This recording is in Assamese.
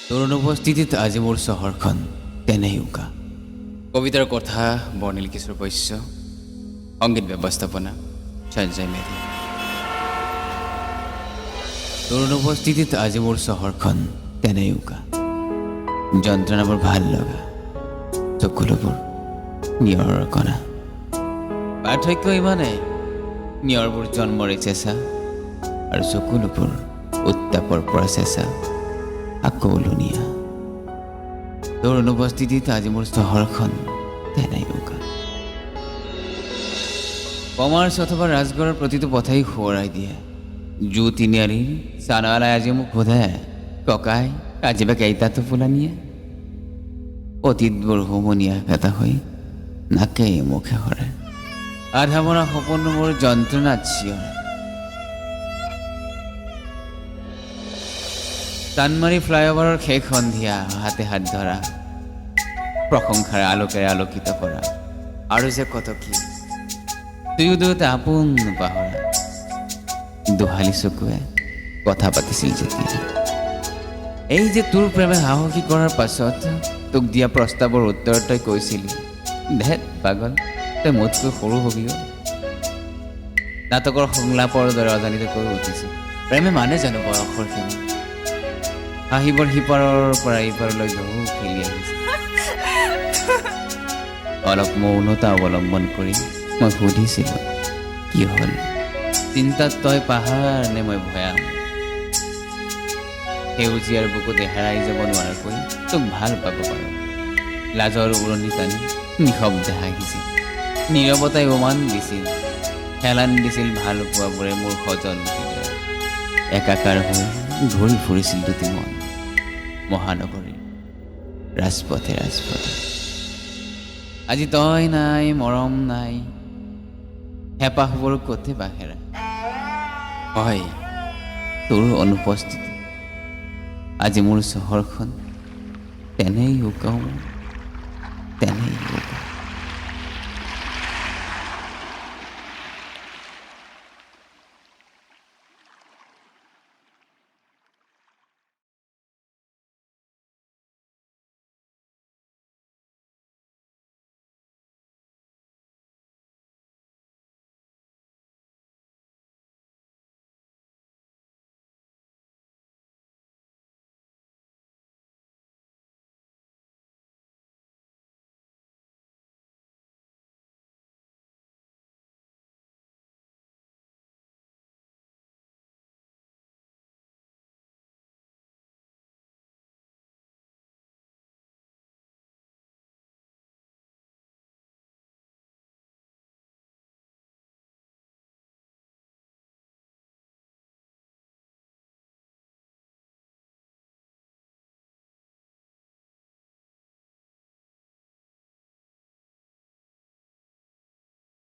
তোৰ অনুপস্থিতিত আজি মোৰ চহৰখন তেনেই উকা। কবিতাৰ কথা বৰ্ণিল কিশোৰ বৈশ্য, সংগীত ব্যৱস্থাপনা সঞ্জয় মেধি। তোৰ অনুপস্থিতিত আজি মোৰ চহৰখন তেনেই উকা। যন্ত্ৰণাবোৰ ভাল লগা, চকুলোবোৰ নিয়ৰৰ কণা। পাৰ্থক্য ইমানেই, নিয়ৰবোৰ জন্মৰে চেঁচা আৰু চকুলোবোৰ উত্তাপৰ পৰা চেঁচা আকৌ লুনিয়া। তোৰ অনুপস্থিতিত আজি মোৰ চহৰখন তেনেই উকা। কমাৰ্চ অথবা ৰাজগড়ৰ প্ৰতিটো পথেই সোঁৱৰাই দিয়ে জু তিনিআলিৰ চানাৱালাই আজি মোক সোধে, ককাই আজি বা কেইটা টোপোলা নিয়ে? অতীতবোৰ হুমুনিয়া এটা হৈ নাকেই মুখে সৰে। আধা মৰা সপোন মোৰ যন্ত্ৰণাত চিঞৰে। চানমাৰী ফ্লাইঅভাৰৰ শেষ সন্ধিয়া, হাতে হাত ধৰা, প্ৰশংসাৰে আলোকেৰে আলোকিত কৰা, আৰু যে কত কি দুয়ো দুয়োতে আপোন পাহৰা। দোহালি চকুৱে কথা পাতিছিল যেতিয়া, এই যে তোৰ প্ৰেমে সাহসী কৰাৰ পাছত তোক দিয়া প্ৰস্তাৱৰ উত্তৰ তই কৈছিলি, ধেত পাগল, তই মোতকৈ সৰু হবি। নাটকৰ সংলাপৰ দৰে অজানিতে কৈ উঠিছিল, প্ৰেমে মানে জানো বয়সৰ সীমা? হাঁহিবৰ সিপাৰৰ পৰা ইপাৰলৈ ঢৌ খেলি আহিছে। অলপ মৌনতা অৱলম্বন কৰি মই সুধিছিলোঁ, কি হ'ল? চিন্তাত তই পাহাৰ নে মই ভৈয়াম? সেউজীয়াৰ বুকুতে হেৰাই যাব নোৱাৰাকৈ তোক ভাল পাব পাৰোঁ। লাজৰ উৰণি টানি নিশব্দে হাঁহিছিল, নীৰৱতাই উমান দিছিল, হেলান দিছিল ভাল পোৱাবোৰে মোৰ সজন হৃদয়। একাকাৰ হৈ ঘূৰি ফুৰিছিল দুটি মন মহানগৰীৰ ৰাজপথে ৰাজপথে। আজি তই নাই, মৰম নাই, হেঁপাহবোৰ ক'তে বাহেৰা। হয়, তোৰ অনুপস্থিতি আজি মোৰ চহৰখন তেনেই উকা, তেনেই উকা।